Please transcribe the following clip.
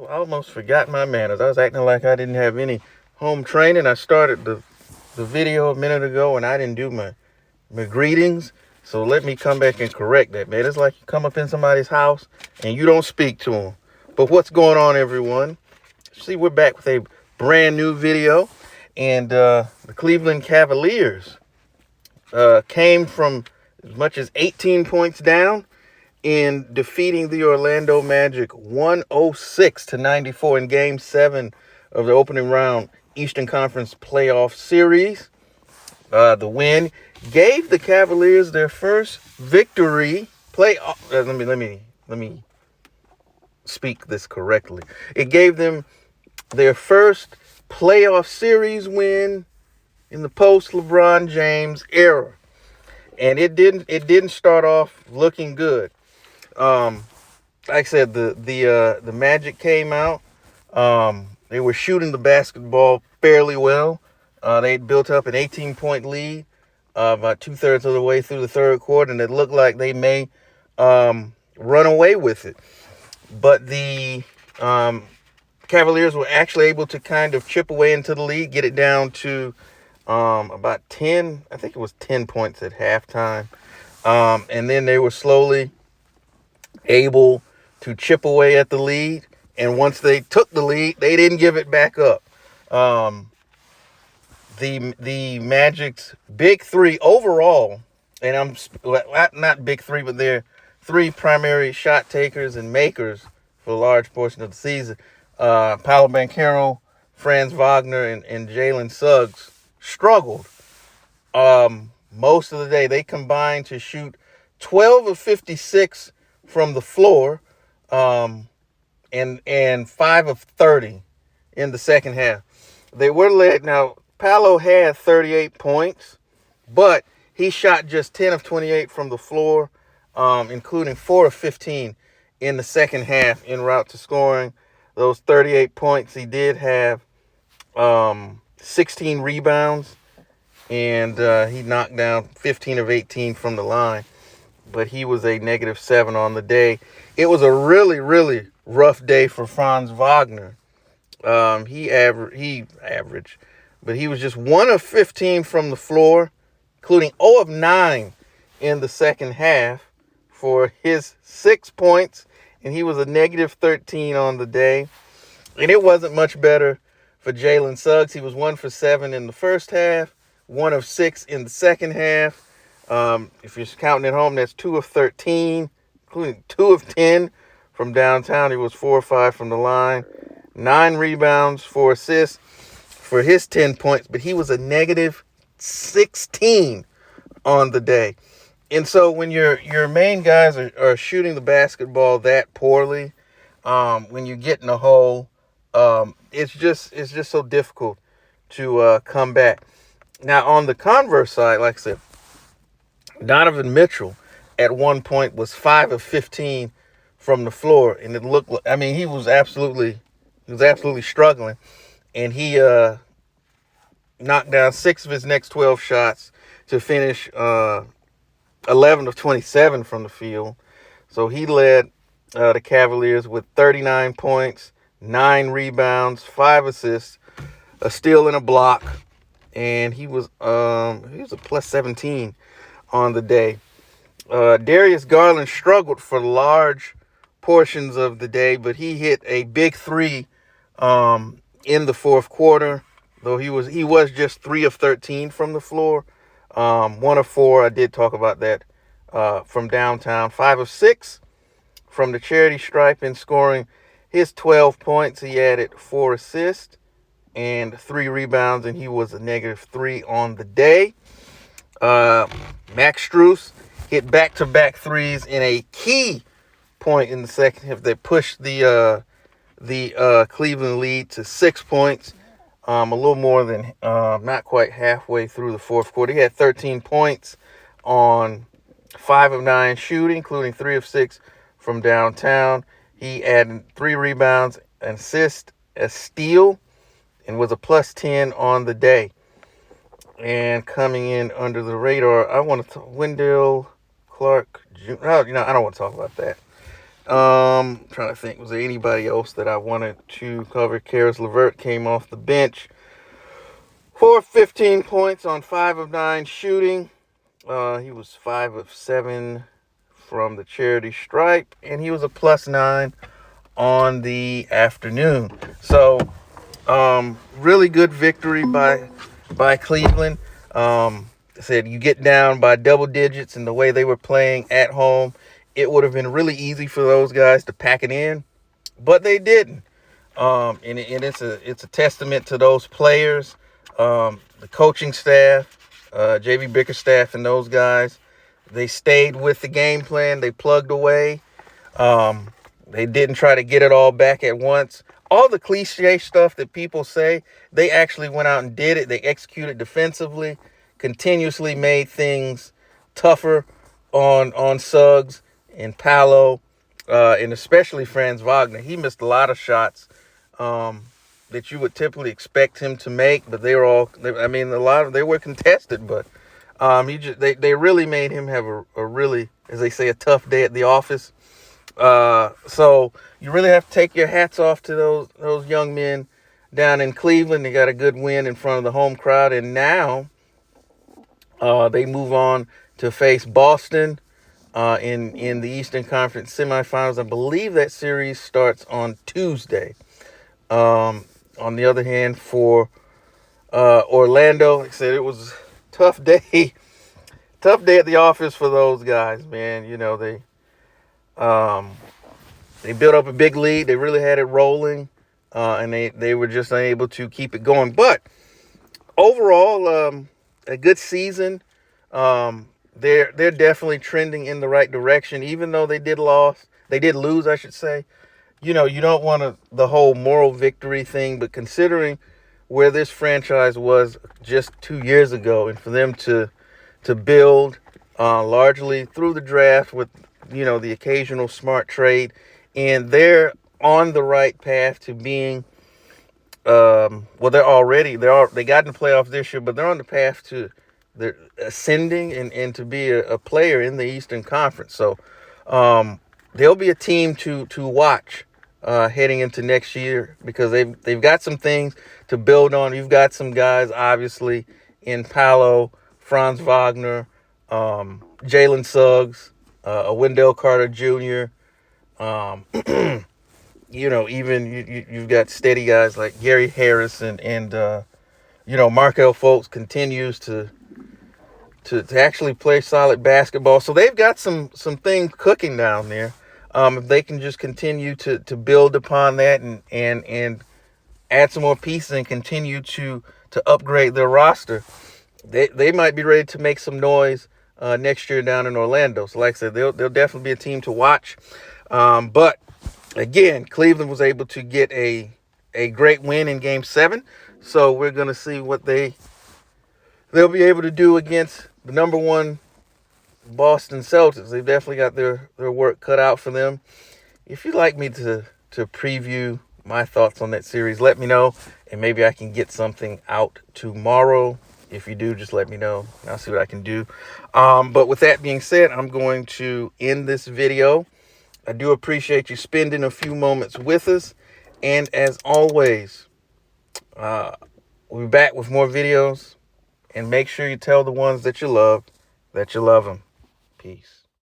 almost forgot my manners. I was acting like I didn't have any home training. I started the video a minute ago and I didn't do my greetings. So let me come back and correct that, man. It's like you come up in somebody's house and you don't speak to them. But what's going on, everyone? See, we're back with a brand new video. And the Cleveland Cavaliers came from as much as 18 points down in defeating the Orlando Magic 106-94 in Game 7 of the opening round Eastern Conference playoff series. The win gave the Cavaliers their first victory. Let me speak this correctly. It gave them their first playoff series win in the post LeBron James era, and it didn't start off looking good. Like I said, the Magic came out. They were shooting the basketball fairly well. They'd built up an 18-point lead about 2/3 of the way through the third quarter, and it looked like they may run away with it. But the Cavaliers were actually able to kind of chip away into the lead, get it down to about 10. I think it was 10 points at halftime. And then they were slowly able to chip away at the lead. And once they took the lead, they didn't give it back up. The Magic's big three overall, and I'm not big three, but they're three primary shot takers and makers for a large portion of the season. Paolo Banchero, Franz Wagner, and Jalen Suggs struggled most of the day. They combined to shoot 12 of 56 from the floor, and 5 of 30 in the second half. They were led. Now, Paolo had 38 points, but he shot just 10 of 28 from the floor, including 4 of 15 in the second half en route to scoring those 38 points. He did have 16 rebounds, and he knocked down 15 of 18 from the line, but he was a -7 on the day. It was a really, really rough day for Franz Wagner. He averaged, but he was just 1 of 15 from the floor, including 0 of 9 in the second half for his 6 points, and he was a -13 on the day. And it wasn't much better for Jalen Suggs. He was 1 for 7 in the first half, 1 of 6 in the second half. If you're counting at home, that's 2 of 13, including 2 of 10 from downtown. He was 4 or 5 from the line, 9 rebounds, 4 assists for his 10 points, but he was a -16 on the day. And so when your main guys are shooting the basketball that poorly, when you get in a hole, it's just so difficult to come back. Now, on the converse side, like I said, Donovan Mitchell at one point was 5 of 15 from the floor, and it looked like, I mean, he was absolutely struggling, and he knocked down 6 of his next 12 shots to finish 11 of 27 from the field. So he led the Cavaliers with 39 points, 9 rebounds, 5 assists, a steal and a block, and he was a +17 on the day. Darius Garland struggled for large portions of the day, but he hit a big three in the fourth quarter, though he was just 3 of 13 from the floor. 1 of 4, I did talk about that, from downtown. 5 of 6 from the charity stripe in scoring his 12 points. He added 4 assists and 3 rebounds, and he was a -3 on the day. Max Strus hit back-to-back threes in a key point in the second half that pushed the Cleveland lead to 6 points. A little more than not quite halfway through the fourth quarter. He had 13 points on 5 of 9 shooting, including 3 of 6 from downtown. He added 3 rebounds, an assist, a steal, and was a +10 on the day. And coming in under the radar, I want to Wendell Clark Jr. I don't want to talk about that. Trying to think, was there anybody else that I wanted to cover? Karis LeVert came off the bench for 15 points on 5 of 9 shooting. He was 5 of 7 from the charity stripe, and he was a +9 on the afternoon. So, really good victory by Cleveland. I said you get down by double digits, and the way they were playing at home, it would have been really easy for those guys to pack it in, but they didn't. And it's a testament to those players, the coaching staff, JV Bickerstaff, and those guys. They stayed with the game plan. They plugged away. They didn't try to get it all back at once. All the cliche stuff that people say, they actually went out and did it. They executed defensively, continuously made things tougher on Suggs and Paolo, and especially Franz Wagner. He missed a lot of shots that you would typically expect him to make, but they were they were contested, but they really made him have a really, as they say, a tough day at the office. So you really have to take your hats off to those young men down in Cleveland. They got a good win in front of the home crowd, and now they move on to face Boston in the Eastern Conference Semifinals. I believe that series starts on Tuesday. On the other hand, for Orlando, like I said, it was a tough day at the office for those guys, man. You know, they built up a big lead. They really had it rolling, and they were just unable to keep it going. But overall, a good season. They're definitely trending in the right direction, even though they did lose, I should say. You know, you don't want the whole moral victory thing, but considering where this franchise was just 2 years ago, and for them to build largely through the draft with, the occasional smart trade, and they're on the right path to being, they got in the playoffs this year, but they're on the path to they're ascending and to be a player in the Eastern Conference. So they'll be a team to watch heading into next year, because they've got some things to build on. You've got some guys, obviously, in Paolo, Franz Wagner, Jalen Suggs, Wendell Carter Jr. Even you've got steady guys like Gary Harris and Markel Fultz continues to actually play solid basketball. So they've got some things cooking down there. If they can just continue to build upon that and add some more pieces and continue to upgrade their roster, they might be ready to make some noise next year down in Orlando. So like I said, they'll definitely be a team to watch. But again, Cleveland was able to get a great win in Game 7. So we're going to see what they'll be able to do against the number 1 Boston Celtics. They've definitely got their work cut out for them. If you'd like me to preview my thoughts on that series, let me know, and maybe I can get something out tomorrow. If you do, just let me know. I'll see what I can do. But with that being said, I'm going to end this video. I do appreciate you spending a few moments with us. And as always, we'll be back with more videos. And make sure you tell the ones that you love them. Peace.